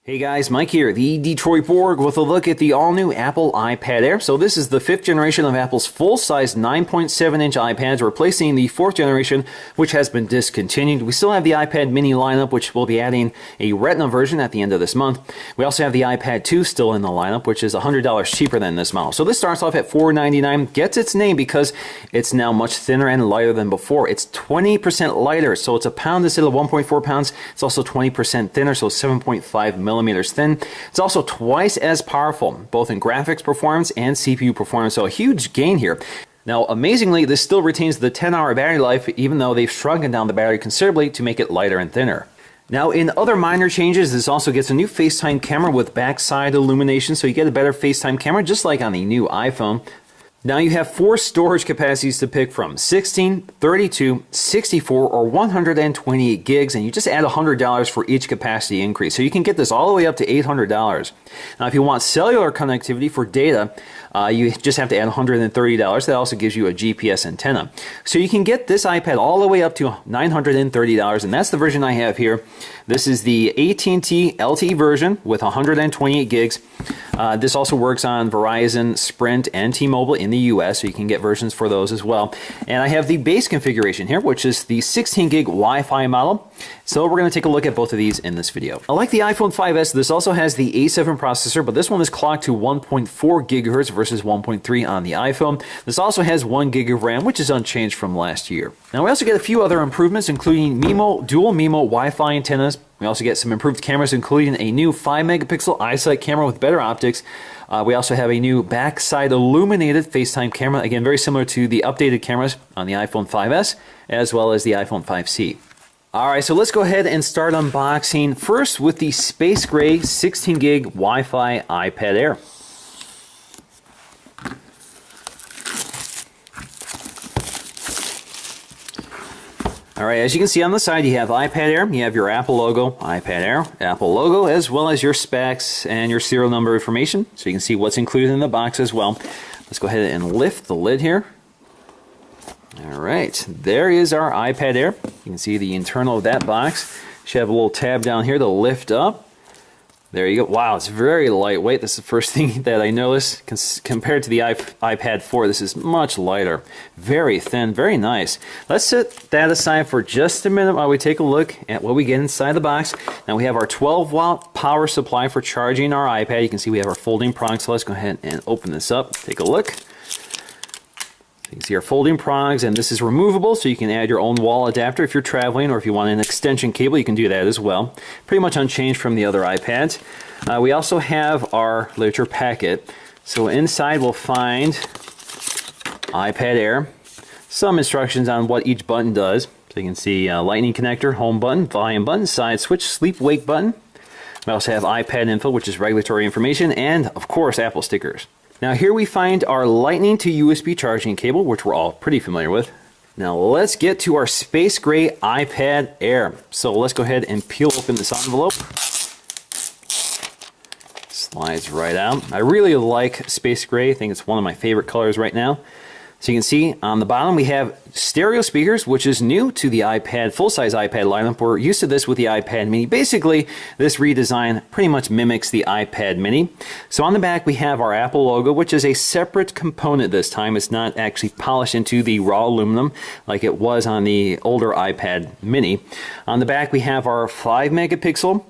Hey guys, Mike here, the Detroit Borg, with a look at the all-new Apple iPad Air. So this is the 5th generation of Apple's full-size 9.7-inch iPads, replacing the 4th generation, which has been discontinued. We still have the iPad mini lineup, which will be adding a Retina version at the end of this month. We also have the iPad 2 still in the lineup, which is $100 cheaper than this model. So this starts off at $499, gets its name because it's now much thinner and lighter than before. It's 20% lighter, so it's a pound instead of 1.4 pounds. It's also 20% thinner, so 7.5 millimeters thin. It's also twice as powerful, both in graphics performance and CPU performance, so a huge gain here. Now, amazingly, this still retains the 10-hour battery life, even though they've shrunken down the battery considerably to make it lighter and thinner. Now, in other minor changes, this also gets a new FaceTime camera with backside illumination, so you get a better FaceTime camera, just like on the new iPhone. Now you have 4 storage capacities to pick from: 16, 32, 64, or 128 gigs, and you just add $100 for each capacity increase. So you can get this all the way up to $800. Now if you want cellular connectivity for data, you just have to add $130. That also gives you a GPS antenna. So you can get this iPad all the way up to $930, and that's the version I have here. This is the AT&T LTE version with 128 gigs. This also works on Verizon, Sprint, and T-Mobile in the US, so you can get versions for those as well. And I have the base configuration here, which is the 16 gig Wi-Fi model. So we're going to take a look at both of these in this video. Like the iPhone 5S, this also has the A7 processor, but this one is clocked to 1.4 gigahertz versus 1.3 on the iPhone. This also has 1 gig of RAM, which is unchanged from last year. Now we also get a few other improvements, including dual MIMO Wi-Fi antennas. We also get some improved cameras, including a new 5-megapixel iSight camera with better optics. We also have a new backside illuminated FaceTime camera, again very similar to the updated cameras on the iPhone 5S as well as the iPhone 5C. Alright, so let's go ahead and start unboxing first with the Space Gray 16 gig Wi-Fi iPad Air. Alright, as you can see on the side, you have iPad Air, you have your Apple logo, iPad Air, Apple logo, as well as your specs and your serial number information, so you can see what's included in the box as well. Let's go ahead and lift the lid here. Alright, there is our iPad Air. You can see the internal of that box. You should have a little tab down here to lift up. There you go. Wow, it's very lightweight. This is the first thing that I noticed. Compared to the iPad 4, this is much lighter. Very thin, very nice. Let's set that aside for just a minute while we take a look at what we get inside the box. Now we have our 12-watt power supply for charging our iPad. You can see we have our folding prongs, so let's go ahead and open this up. Take a look. You can see our folding prongs, and this is removable, so you can add your own wall adapter if you're traveling, or if you want an extension cable, you can do that as well. Pretty much unchanged from the other iPads. We also have our literature packet. So inside we'll find iPad Air, some instructions on what each button does. So you can see lightning connector, home button, volume button, side switch, sleep wake button. We also have iPad info, which is regulatory information, and of course Apple stickers. Now here we find our Lightning to USB charging cable, which we're all pretty familiar with. Now let's get to our Space Gray iPad Air. So let's go ahead and peel open this envelope. Slides right out. I really like Space Gray. I think it's one of my favorite colors right now. So you can see on the bottom we have stereo speakers, which is new to the iPad, full-size iPad lineup. We're used to this with the iPad mini. Basically, this redesign pretty much mimics the iPad mini. So on the back we have our Apple logo, which is a separate component this time. It's not actually polished into the raw aluminum like it was on the older iPad mini. On the back we have our 5-megapixel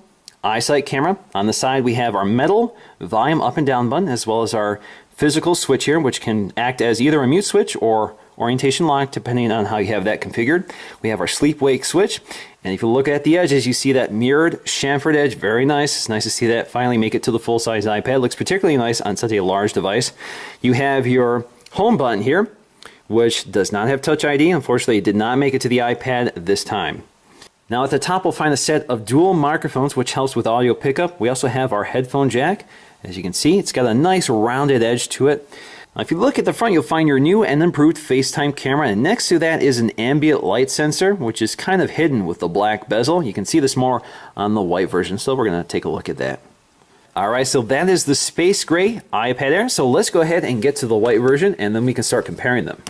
iSight camera. On the side we have our metal volume up and down button, as well as our physical switch here, which can act as either a mute switch or orientation lock, depending on how you have that configured. We have our sleep wake switch, and if you look at the edges, you see that mirrored chamfered edge. Very nice. It's nice to see that finally make it to the full-size iPad. Looks particularly nice on such a large device. You have your home button here, which does not have Touch ID. Unfortunately, it did not make it to the iPad this time. Now at the top we'll find a set of dual microphones, which helps with audio pickup. We also have our headphone jack. As you can see, it's got a nice rounded edge to it. Now, if you look at the front, you'll find your new and improved FaceTime camera, and next to that is an ambient light sensor, which is kind of hidden with the black bezel. You can see this more on the white version, so we're going to take a look at that. Alright, so that is the Space Gray iPad Air. So let's go ahead and get to the white version, and then we can start comparing them.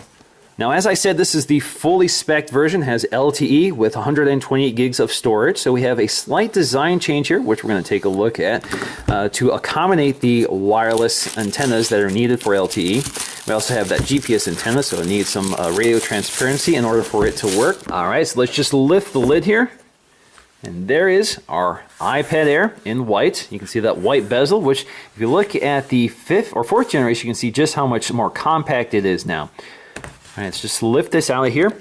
Now, as I said, this is the fully spec'd version, has LTE with 128 gigs of storage. So we have a slight design change here, which we're going to take a look at, to accommodate the wireless antennas that are needed for LTE. We also have that GPS antenna, so it needs some radio transparency in order for it to work. All right, so let's just lift the lid here. And there is our iPad Air in white. You can see that white bezel, which if you look at the 5th or 4th generation, you can see just how much more compact it is now. All right, let's just lift this out of here.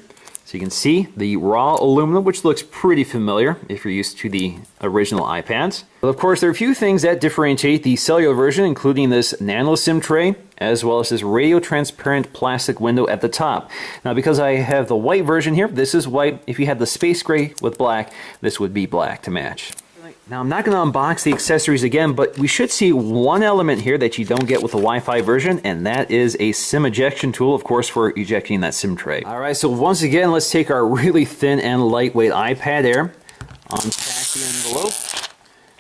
So you can see the raw aluminum, which looks pretty familiar if you're used to the original iPads. But of course, there are a few things that differentiate the cellular version, including this nano SIM tray, as well as this radio transparent plastic window at the top. Now, because I have the white version here, this is white. If you had the space gray with black, this would be black to match. Now, I'm not going to unbox the accessories again, but we should see one element here that you don't get with the Wi-Fi version, and that is a SIM ejection tool, of course, for ejecting that SIM tray. All right, so once again, let's take our really thin and lightweight iPad Air, unpack the envelope,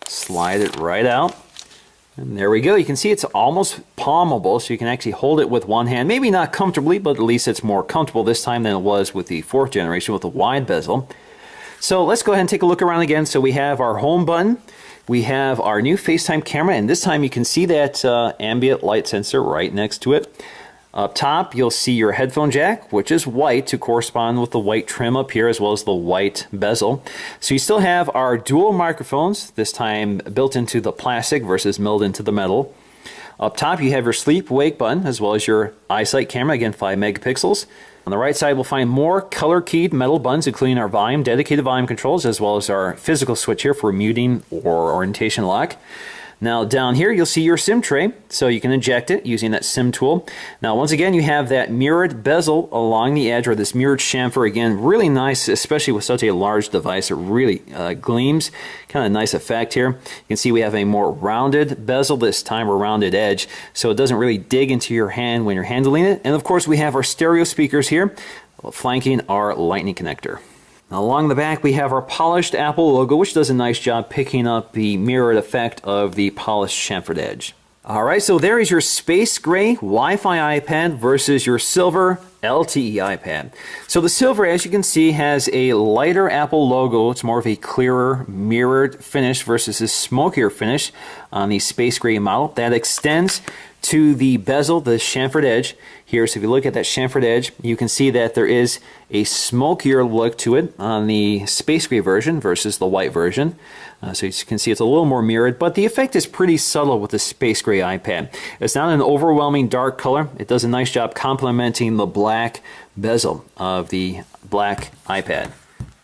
slide it right out, and there we go. You can see it's almost palmable, so you can actually hold it with one hand. Maybe not comfortably, but at least it's more comfortable this time than it was with the 4th generation with the wide bezel. So let's go ahead and take a look around again. So we have our home button, we have our new FaceTime camera, and this time you can see that ambient light sensor right next to it. Up top, you'll see your headphone jack, which is white to correspond with the white trim up here, as well as the white bezel. So you still have our dual microphones, this time built into the plastic versus milled into the metal. Up top, you have your sleep-wake button, as well as your eyesight camera, again 5 megapixels. On the right side, we'll find more color-keyed metal buttons, including our volume, dedicated volume controls, as well as our physical switch here for muting or orientation lock. Now down here, you'll see your SIM tray, so you can eject it using that SIM tool. Now once again, you have that mirrored bezel along the edge, or this mirrored chamfer. Again, really nice, especially with such a large device. It really gleams. Kind of nice effect here. You can see we have a more rounded bezel this time, or rounded edge, so it doesn't really dig into your hand when you're handling it. And of course, we have our stereo speakers here, flanking our lightning connector. Now along the back, we have our polished Apple logo, which does a nice job picking up the mirrored effect of the polished chamfered edge. All right, so there is your space gray Wi-Fi iPad versus your silver LTE iPad. So the silver, as you can see, has a lighter Apple logo. It's more of a clearer, mirrored finish versus a smokier finish on the space gray model. That extends to the bezel, the chamfered edge here. So if you look at that chamfered edge, you can see that there is a smokier look to it on the space gray version versus the white version. So you can see it's a little more mirrored, but the effect is pretty subtle with the space gray iPad. It's not an overwhelming dark color. It does a nice job complementing the black bezel of the black iPad.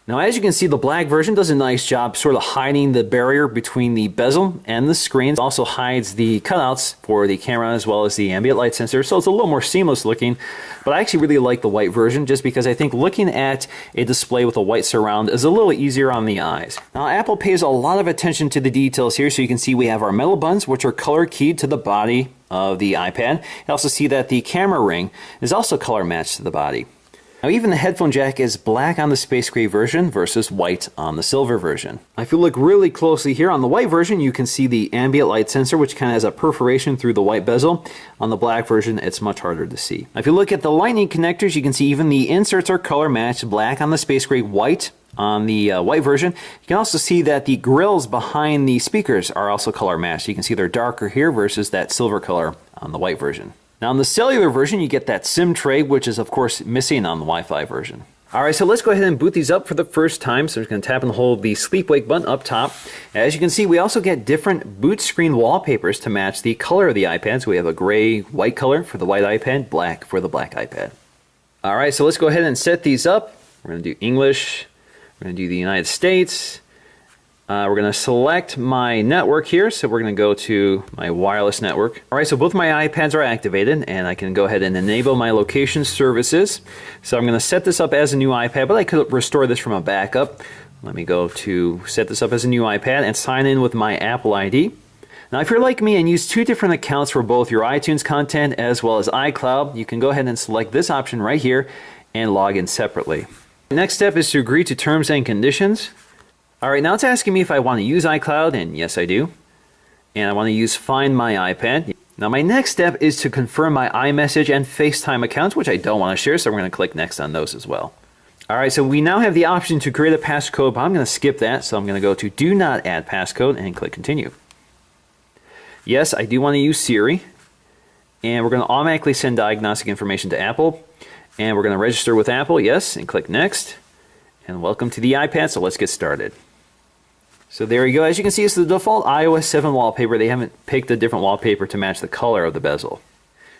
Now, as you can see, the black version does a nice job sort of hiding the barrier between the bezel and the screen. It also hides the cutouts for the camera as well as the ambient light sensor, so it's a little more seamless looking. But I actually really like the white version just because I think looking at a display with a white surround is a little easier on the eyes. Now, Apple pays a lot of attention to the details here, so you can see we have our metal buttons, which are color keyed to the body of the iPad. You also see that the camera ring is also color matched to the body. Now, even the headphone jack is black on the space gray version versus white on the silver version. If you look really closely here on the white version, you can see the ambient light sensor, which kind of has a perforation through the white bezel. On the black version, it's much harder to see. Now, if you look at the lightning connectors, you can see even the inserts are color matched, black on the space gray, white on the white version. You can also see that the grills behind the speakers are also color matched. You can see they're darker here versus that silver color on the white version. Now, in the cellular version, you get that SIM tray, which is, of course, missing on the Wi-Fi version. All right, so let's go ahead and boot these up for the first time. So I'm just going to tap and hold the sleep-wake button up top. As you can see, we also get different boot screen wallpapers to match the color of the iPad. So we have a gray-white color for the white iPad, black for the black iPad. All right, so let's go ahead and set these up. We're going to do English. We're going to do the United States. We're going to select my network here, so we're going to go to my wireless network. All right, so both my iPads are activated, and I can go ahead and enable my location services. So I'm going to set this up as a new iPad, but I could restore this from a backup. Let me go to set this up as a new iPad and sign in with my Apple ID. Now, if you're like me and use two different accounts for both your iTunes content as well as iCloud, you can go ahead and select this option right here and log in separately. The next step is to agree to terms and conditions. All right, now it's asking me if I want to use iCloud, and yes, I do. And I want to use Find My iPad. Now my next step is to confirm my iMessage and FaceTime accounts, which I don't want to share, so we're going to click next on those as well. Alright, so we now have the option to create a passcode, but I'm going to skip that, so I'm going to go to Do Not Add Passcode and click Continue. Yes, I do want to use Siri, and we're going to automatically send diagnostic information to Apple, and we're going to register with Apple, yes, and click Next. And welcome to the iPad, so let's get started. So there you go. As you can see, it's the default iOS 7 wallpaper. They haven't picked a different wallpaper to match the color of the bezel.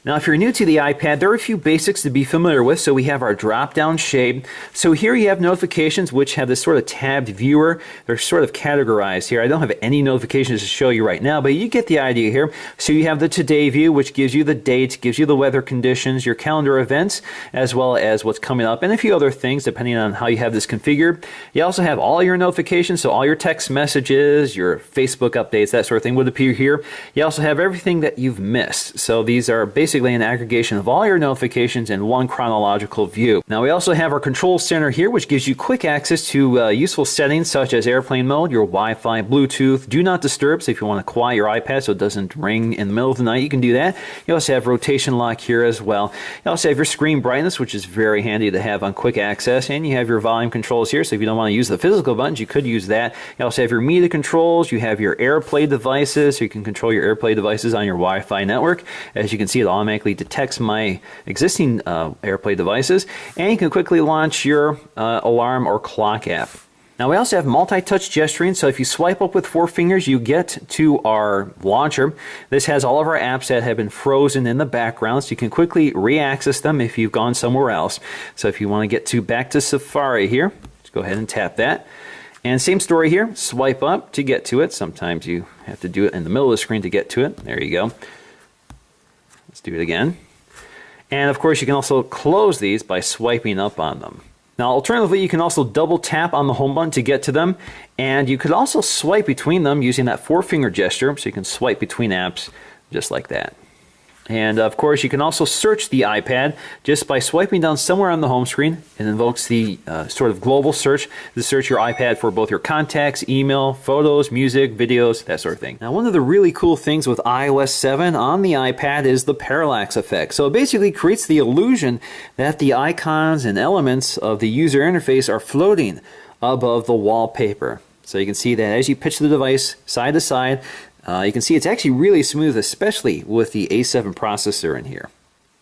Now, if you're new to the iPad, there are a few basics to be familiar with. So we have our drop-down shade. So here you have notifications, which have this sort of tabbed viewer. They're sort of categorized here. I don't have any notifications to show you right now, but you get the idea here. So you have the Today view, which gives you the date, gives you the weather conditions, your calendar events, as well as what's coming up, and a few other things depending on how you have this configured. You also have all your notifications, so all your text messages, your Facebook updates, that sort of thing would appear here. You also have everything that you've missed. So these are basically an aggregation of all your notifications in one chronological view. Now we also have our control center here, which gives you quick access to useful settings such as airplane mode, your Wi-Fi, Bluetooth, do not disturb, so if you want to quiet your iPad so it doesn't ring in the middle of the night, you can do that. You also have rotation lock here as well. You also have your screen brightness, which is very handy to have on quick access, and you have your volume controls here, so if you don't want to use the physical buttons, you could use that. You also have your media controls, you have your AirPlay devices, so you can control your AirPlay devices on your Wi-Fi network. As you can see, it automatically detects my existing AirPlay devices, and you can quickly launch your alarm or clock app. Now we also have multi-touch gesturing, so if you swipe up with 4 fingers, you get to our launcher. This has all of our apps that have been frozen in the background, so you can quickly re-access them if you've gone somewhere else. So if you want to get back to Safari here, just go ahead and tap that. And same story here, swipe up to get to it. Sometimes you have to do it in the middle of the screen to get to it. There you go. Let's do it again. And of course you can also close these by swiping up on them. Now alternatively, you can also double tap on the home button to get to them, and you could also swipe between them using that 4-finger gesture, so you can swipe between apps just like that. And of course you can also search the iPad just by swiping down somewhere on the home screen. It invokes the sort of global search to search your iPad for both your contacts, email, photos, music, videos, that sort of thing. Now one of the really cool things with iOS 7 on the iPad is the parallax effect. So it basically creates the illusion that the icons and elements of the user interface are floating above the wallpaper. So you can see that as you pitch the device side to side, you can see it's actually really smooth, especially with the A7 processor in here.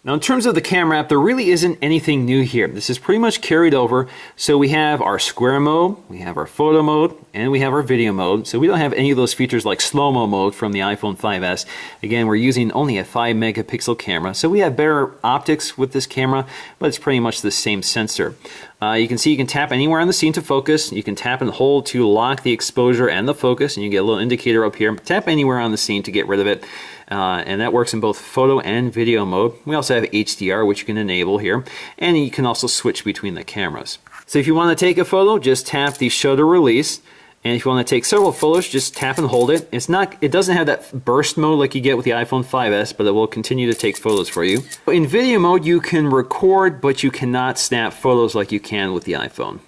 Now in terms of the camera app, there really isn't anything new here. This is pretty much carried over. So we have our square mode, we have our photo mode, and we have our video mode. So we don't have any of those features like slow-mo mode from the iPhone 5S. Again, we're using only a 5 megapixel camera. So we have better optics with this camera, but it's pretty much the same sensor. You can see you can tap anywhere on the scene to focus. You can tap and hold to lock the exposure and the focus, and you get a little indicator up here. Tap anywhere on the scene to get rid of it. And that works in both photo and video mode. We also have HDR, which you can enable here, and you can also switch between the cameras. So if you want to take a photo, just tap the shutter release, and if you want to take several photos, just tap and hold it. It doesn't have that burst mode like you get with the iPhone 5S, but it will continue to take photos for you. In video mode, you can record, but you cannot snap photos like you can with the iPhone.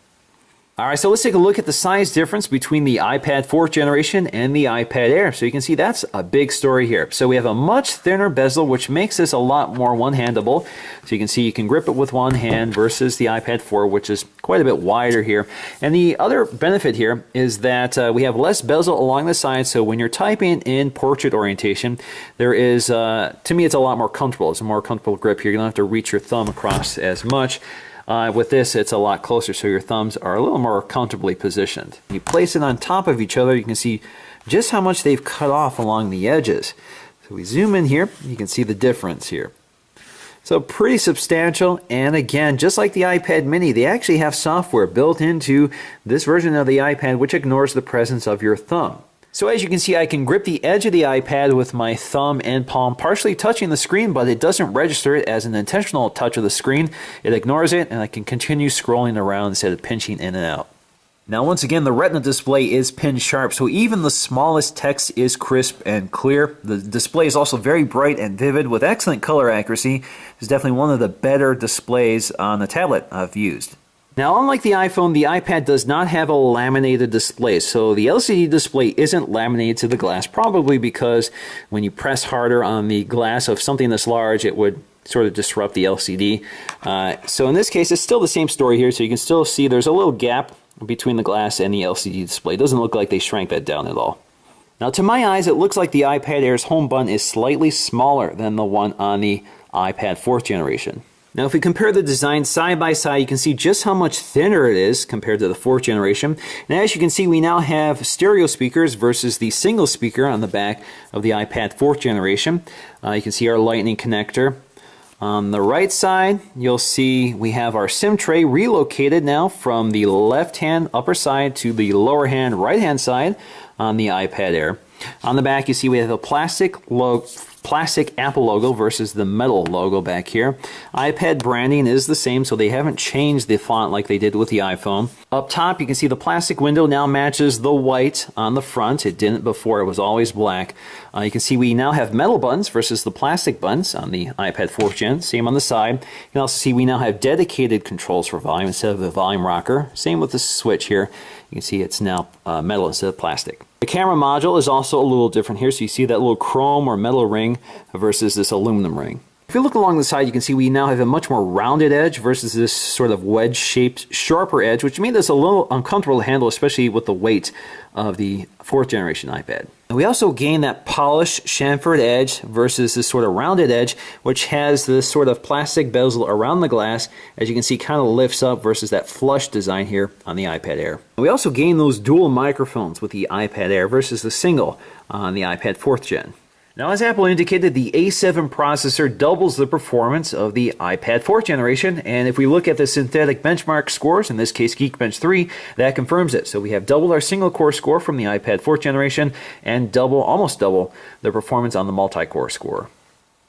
Alright, so let's take a look at the size difference between the iPad 4th generation and the iPad Air. So you can see that's a big story here. So we have a much thinner bezel, which makes this a lot more one-handable. So you can see you can grip it with one hand versus the iPad 4, which is quite a bit wider here. And the other benefit here is that we have less bezel along the side, so when you're typing in portrait orientation, there is, to me, it's a lot more comfortable. It's a more comfortable grip here. You don't have to reach your thumb across as much. With this, it's a lot closer, so your thumbs are a little more comfortably positioned. You place it on top of each other, you can see just how much they've cut off along the edges. So we zoom in here, you can see the difference here. So pretty substantial, and again, just like the iPad mini, they actually have software built into this version of the iPad which ignores the presence of your thumb. So as you can see, I can grip the edge of the iPad with my thumb and palm, partially touching the screen, but it doesn't register it as an intentional touch of the screen. It ignores it, and I can continue scrolling around instead of pinching in and out. Now once again, the Retina display is pin sharp, so even the smallest text is crisp and clear. The display is also very bright and vivid with excellent color accuracy. It's definitely one of the better displays on the tablet I've used. Now, unlike the iPhone, the iPad does not have a laminated display, so the LCD display isn't laminated to the glass, probably because when you press harder on the glass of something this large, it would sort of disrupt the LCD. So in this case, it's still the same story here, so you can still see there's a little gap between the glass and the LCD display. It doesn't look like they shrank that down at all. Now, to my eyes, it looks like the iPad Air's home button is slightly smaller than the one on the iPad 4th generation. Now, if we compare the design side by side, you can see just how much thinner it is compared to the 4th generation. And as you can see, we now have stereo speakers versus the single speaker on the back of the iPad 4th generation. You can see our Lightning connector. On the right side, you'll see we have our SIM tray relocated now from the left-hand upper side to the lower-hand right-hand side on the iPad Air. On the back, you see we have a plastic Apple logo versus the metal logo back here. iPad branding is the same, so they haven't changed the font like they did with the iPhone. Up top, you can see the plastic window now matches the white on the front. It didn't before, it was always black. You can see we now have metal buttons versus the plastic buttons on the iPad 4th Gen. Same on the side. You can also see we now have dedicated controls for volume instead of the volume rocker. Same with the switch here. You can see it's now metal instead of plastic. The camera module is also a little different here, so you see that little chrome or metal ring versus this aluminum ring. If you look along the side, you can see we now have a much more rounded edge versus this sort of wedge-shaped, sharper edge, which made this a little uncomfortable to handle, especially with the weight of the 4th generation iPad. And we also gained that polished chamfered edge versus this sort of rounded edge, which has this sort of plastic bezel around the glass, as you can see, kind of lifts up versus that flush design here on the iPad Air. And we also gained those dual microphones with the iPad Air versus the single on the iPad 4th Gen. Now, as Apple indicated, the A7 processor doubles the performance of the iPad 4th generation, and if we look at the synthetic benchmark scores, in this case Geekbench 3, that confirms it. So we have doubled our single-core score from the iPad 4th generation, and almost double the performance on the multi-core score.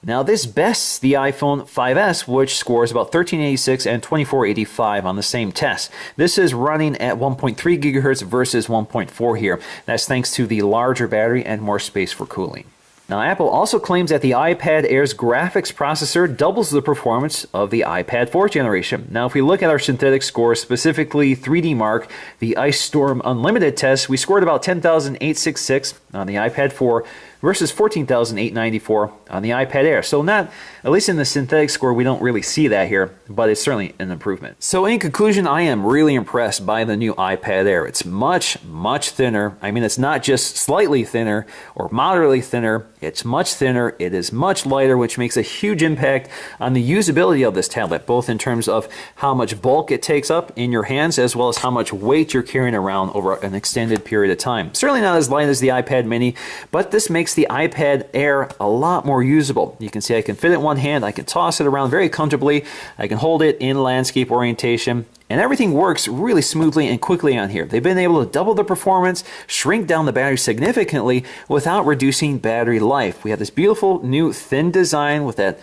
Now, this bests the iPhone 5S, which scores about 1386 and 2485 on the same test. This is running at 1.3 gigahertz versus 1.4 here. That's thanks to the larger battery and more space for cooling. Now, Apple also claims that the iPad Air's graphics processor doubles the performance of the iPad 4th generation. Now, if we look at our synthetic scores, specifically 3D Mark, the Ice Storm Unlimited test, we scored about 10,866 on the iPad 4 versus 14,894 on the iPad Air. So not, at least in the synthetic score, we don't really see that here, but it's certainly an improvement. So in conclusion, I am really impressed by the new iPad Air. It's much, much thinner. I mean, it's not just slightly thinner or moderately thinner. It's much thinner. It is much lighter, which makes a huge impact on the usability of this tablet, both in terms of how much bulk it takes up in your hands, as well as how much weight you're carrying around over an extended period of time. Certainly not as light as the iPad mini, but this makes the iPad Air a lot more usable. You can see I can fit it in one hand, I can toss it around very comfortably, I can hold it in landscape orientation, and everything works really smoothly and quickly on here. They've been able to double the performance, shrink down the battery significantly without reducing battery life. We have this beautiful new thin design with that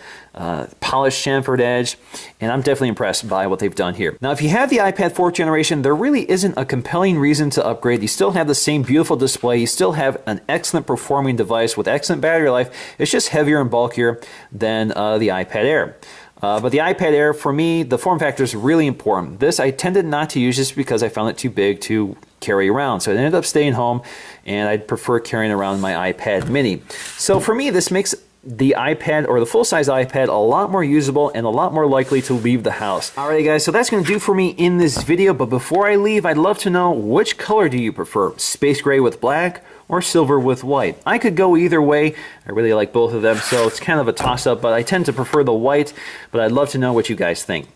polished chamfered edge, and I'm definitely impressed by what they've done here. Now, if you have the iPad 4th generation, there really isn't a compelling reason to upgrade. You still have the same beautiful display. You still have an excellent performing device with excellent battery life. It's just heavier and bulkier than the iPad Air. But the iPad Air, for me, the form factor is really important. This I tended not to use just because I found it too big to carry around. So I ended up staying home, and I'd prefer carrying around my iPad mini. So for me, this makes the iPad or the full-size iPad a lot more usable and a lot more likely to leave the house. Alrighty guys, so that's going to do for me in this video, but before I leave, I'd love to know, which color do you prefer? Space gray with black or silver with white? I could go either way. I really like both of them, so it's kind of a toss-up, but I tend to prefer the white, but I'd love to know what you guys think.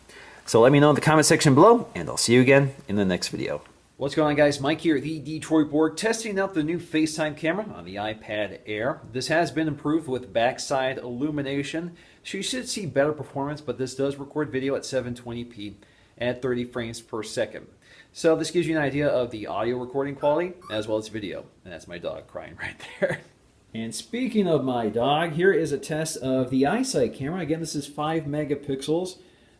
So let me know in the comment section below, and I'll see you again in the next video. What's going on, guys? Mike here at the Detroit Borg, testing out the new FaceTime camera on the iPad Air. This has been improved with backside illumination, so you should see better performance, but this does record video at 720p at 30 frames per second. So this gives you an idea of the audio recording quality as well as video. And that's my dog crying right there. And speaking of my dog, here is a test of the iSight camera. Again, this is 5 megapixels.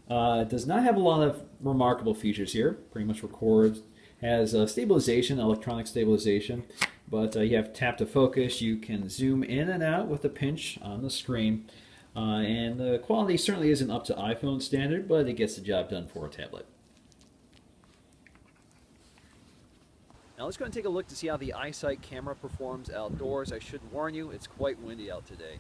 It does not have a lot of remarkable features here. Pretty much records. Has stabilization, electronic stabilization, but you have tap to focus. You can zoom in and out with a pinch on the screen, and the quality certainly isn't up to iPhone standard, but it gets the job done for a tablet. Now let's go and take a look to see how the iSight camera performs outdoors. I should warn you, it's quite windy out today.